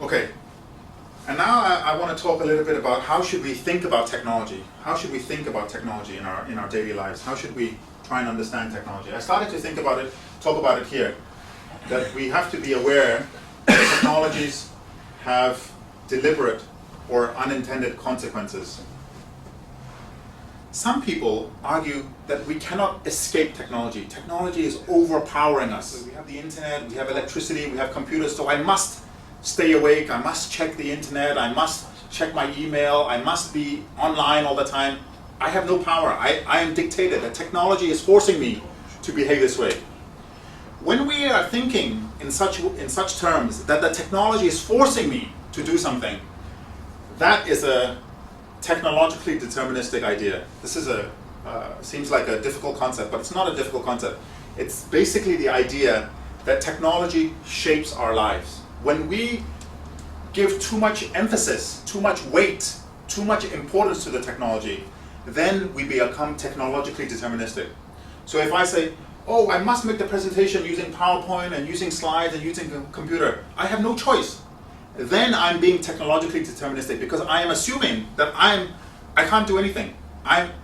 Okay, and now I want to talk a little bit about how should we think about technology. How should we think about technology in our daily lives? How should we try and understand technology? I started to think about it, talk about it here, that we have to be aware that technologies have deliberate or unintended consequences. Some people argue that we cannot escape technology. Technology is overpowering us. We have the internet, we have electricity, we have computers, so I must stay awake, I must check the internet, I must check my email, I must be online all the time. I have no power. I am dictated. The technology is forcing me to behave this way. When we are thinking in such terms that the technology is forcing me to do something, that is a technologically deterministic idea. This is seems like a difficult concept, but it's not a difficult concept. It's basically the idea that technology shapes our lives. When we give too much emphasis, too much weight, too much importance to the technology, then we become technologically deterministic. So if I say, oh, I must make the presentation using PowerPoint and using slides and using a computer, I have no choice. Then I'm being technologically deterministic because I am assuming that I can't do anything.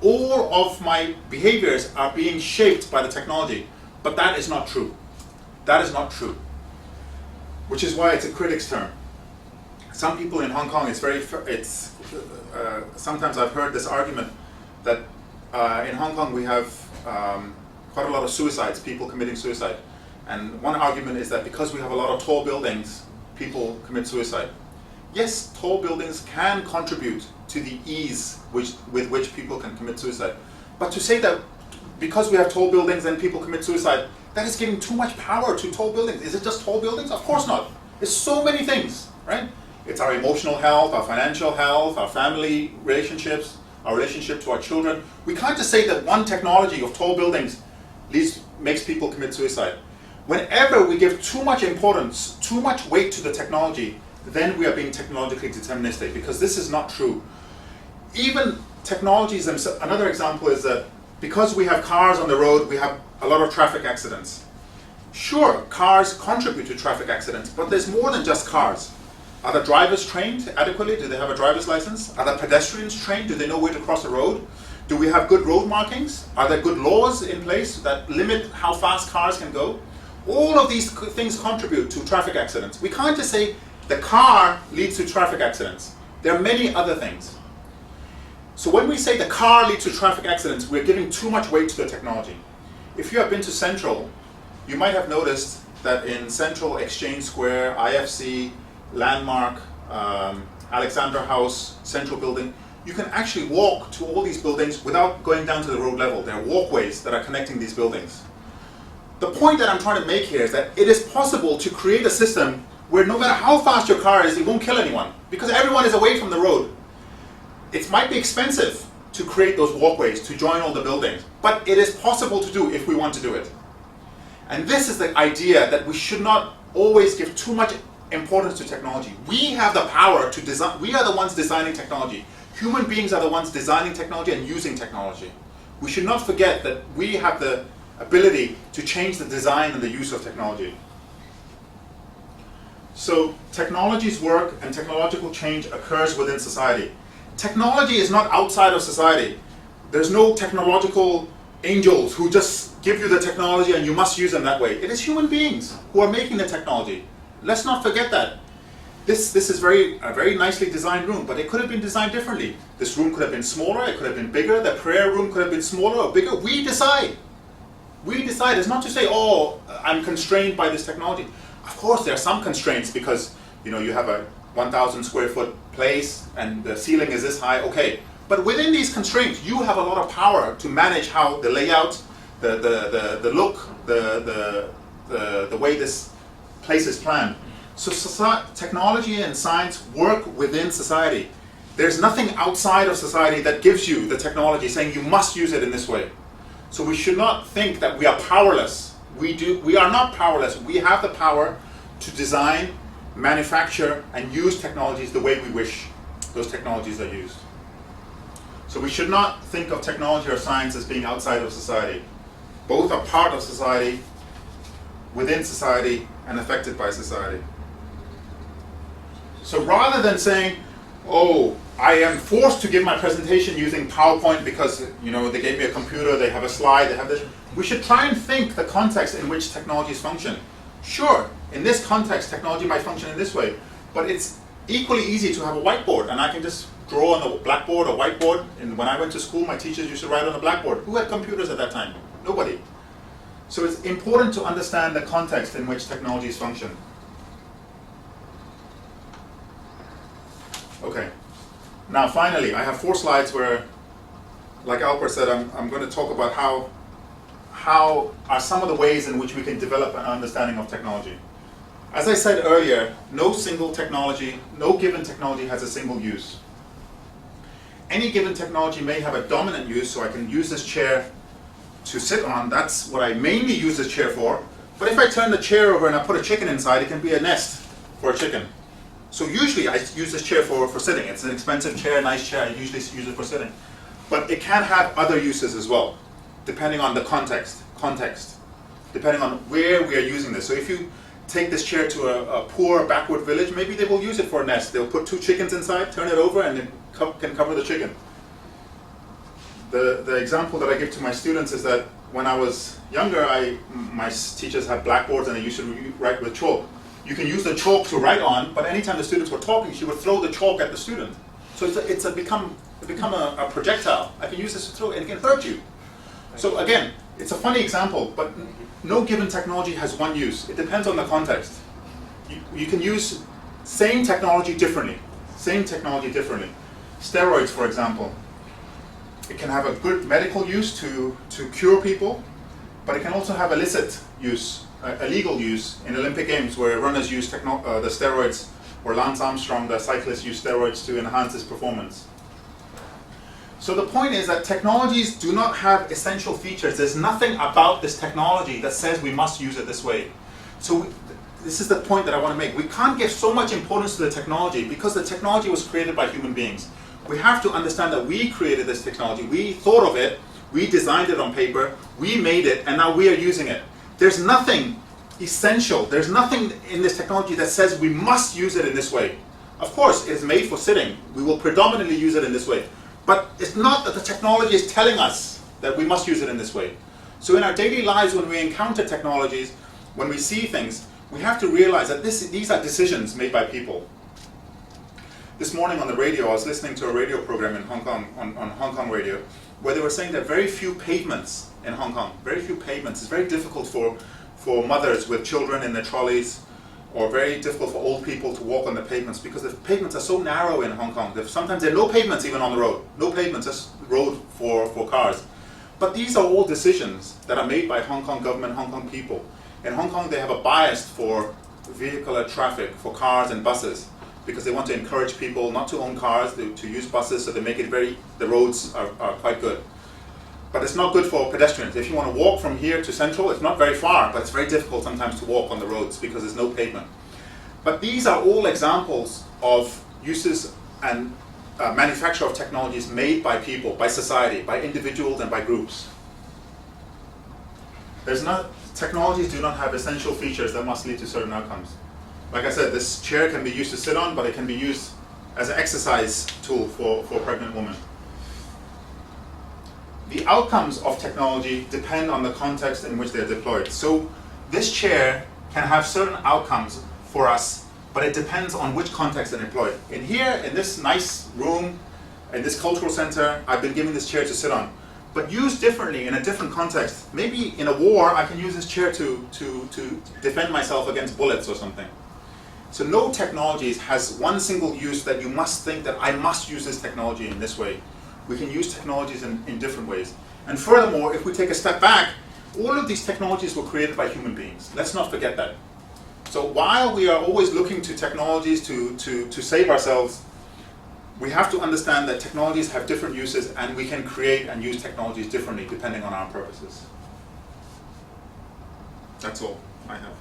All of my behaviors are being shaped by the technology, but that is not true. That is not true. Which is why it's a critic's term. Some people in Hong Kong, sometimes I've heard this argument that in Hong Kong we have quite a lot of suicides, people committing suicide. And one argument is that because we have a lot of tall buildings, people commit suicide. Yes, tall buildings can contribute to the ease with which people can commit suicide. But to say that because we have tall buildings and people commit suicide, that is giving too much power to tall buildings. Is it just tall buildings? Of course not. It's so many things, right? It's our emotional health, our financial health, our family relationships, our relationship to our children. We can't just say that one technology of tall buildings makes people commit suicide. Whenever we give too much importance, too much weight to the technology, then we are being technologically deterministic, because this is not true. Even technologies themselves, another example is that because we have cars on the road, we have a lot of traffic accidents. Sure, cars contribute to traffic accidents, but there's more than just cars. Are the drivers trained adequately? Do they have a driver's license? Are the pedestrians trained? Do they know where to cross the road? Do we have good road markings? Are there good laws in place that limit how fast cars can go? All of these things contribute to traffic accidents. We can't just say the car leads to traffic accidents. There are many other things. So when we say the car leads to traffic accidents, we're giving too much weight to the technology. If you have been to Central, you might have noticed that in Central, Exchange Square, IFC, Landmark, Alexandra House, Central Building, you can actually walk to all these buildings without going down to the road level. There are walkways that are connecting these buildings. The point that I'm trying to make here is that it is possible to create a system where no matter how fast your car is, it won't kill anyone, because everyone is away from the road. It might be expensive to create those walkways, to join all the buildings, but it is possible to do if we want to do it. And this is the idea that we should not always give too much importance to technology. We have the power to design, we are the ones designing technology. Human beings are the ones designing technology and using technology. We should not forget that we have the ability to change the design and the use of technology. So technologies work and technological change occurs within society. Technology is not outside of society. There's no technological angels who just give you the technology and you must use them that way. It is human beings who are making the technology. Let's not forget that. This is a very nicely designed room, but it could have been designed differently. This room could have been smaller, it could have been bigger, the prayer room could have been smaller or bigger. We decide. We decide. It's not to say, oh, I'm constrained by this technology. Of course, there are some constraints because you have a 1,000 square foot place and the ceiling is this high. Okay, but within these constraints, you have a lot of power to manage how the layout, the look, the way this place is planned. So technology and science work within society. There's nothing outside of society that gives you the technology saying you must use it in this way. So we should not think that we are powerless. We are not powerless. We have the power to design, manufacture, and use technologies the way we wish those technologies are used. So we should not think of technology or science as being outside of society. Both are part of society, within society, and affected by society. So rather than saying, oh, I am forced to give my presentation using PowerPoint because they gave me a computer, they have a slide, they have this, we should try and think the context in which technologies function. Sure, in this context, technology might function in this way, but it's equally easy to have a whiteboard, and I can just draw on a blackboard or whiteboard. And when I went to school, my teachers used to write on a blackboard. Who had computers at that time? Nobody. So it's important to understand the context in which technologies function. Okay. Now finally, I have 4 slides where, like Alper said, I'm going to talk about how are some of the ways in which we can develop an understanding of technology. As I said earlier, no single technology, no given technology has a single use. Any given technology may have a dominant use, so I can use this chair to sit on. That's what I mainly use this chair for. But if I turn the chair over and I put a chicken inside, it can be a nest for a chicken. So usually I use this chair for sitting. It's an expensive chair, nice chair. I usually use it for sitting. But it can have other uses as well, depending on the context, depending on where we are using this. So if you take this chair to a poor backward village, maybe they will use it for a nest. They'll put 2 chickens inside, turn it over, and it can cover the chicken. The example that I give to my students is that when I was younger, my teachers had blackboards and they used to write with chalk. You can use the chalk to write on, but anytime the students were talking, she would throw the chalk at the student. So it's become a projectile. I can use this to throw, and it can hurt you. So again, it's a funny example, but no given technology has one use. It depends on the context. You can use same technology differently. Steroids, for example. It can have a good medical use to cure people, but it can also have illicit use, illegal use in Olympic Games where runners use the steroids, or Lance Armstrong, the cyclist, used steroids to enhance his performance. So the point is that technologies do not have essential features. There's nothing about this technology that says we must use it this way. So this is the point that I want to make. We can't give so much importance to the technology because the technology was created by human beings. We have to understand that we created this technology. We thought of it, we designed it on paper, we made it, and now we are using it. There's nothing essential. There's nothing in this technology that says we must use it in this way. Of course, it's made for sitting. We will predominantly use it in this way. But it's not that the technology is telling us that we must use it in this way. So in our daily lives, when we encounter technologies, when we see things, we have to realize that these are decisions made by people. This morning on the radio, I was listening to a radio program in Hong Kong, on Hong Kong radio, where they were saying that very few pavements in Hong Kong, very few pavements. It's very difficult for mothers with children in their trolleys, or very difficult for old people to walk on the pavements because the pavements are so narrow in Hong Kong. Sometimes there are no pavements even on the road. No pavements, just road for cars. But these are all decisions that are made by Hong Kong government, Hong Kong people. In Hong Kong, they have a bias for vehicular traffic, for cars and buses, because they want to encourage people not to own cars, to use buses, so they make it the roads are quite good. But it's not good for pedestrians. If you want to walk from here to Central, it's not very far, but it's very difficult sometimes to walk on the roads because there's no pavement. But these are all examples of uses and manufacture of technologies made by people, by society, by individuals and by groups. Technologies do not have essential features that must lead to certain outcomes. Like I said, this chair can be used to sit on, but it can be used as an exercise tool for a pregnant woman. The outcomes of technology depend on the context in which they're deployed. So this chair can have certain outcomes for us, but it depends on which context they're deployed. In here, in this nice room, in this cultural center, I've been given this chair to sit on. But used differently in a different context. Maybe in a war, I can use this chair to defend myself against bullets or something. So no technology has one single use that you must think that I must use this technology in this way. We can use technologies in different ways. And furthermore, if we take a step back, all of these technologies were created by human beings. Let's not forget that. So while we are always looking to technologies to save ourselves, we have to understand that technologies have different uses and we can create and use technologies differently depending on our purposes. That's all I have.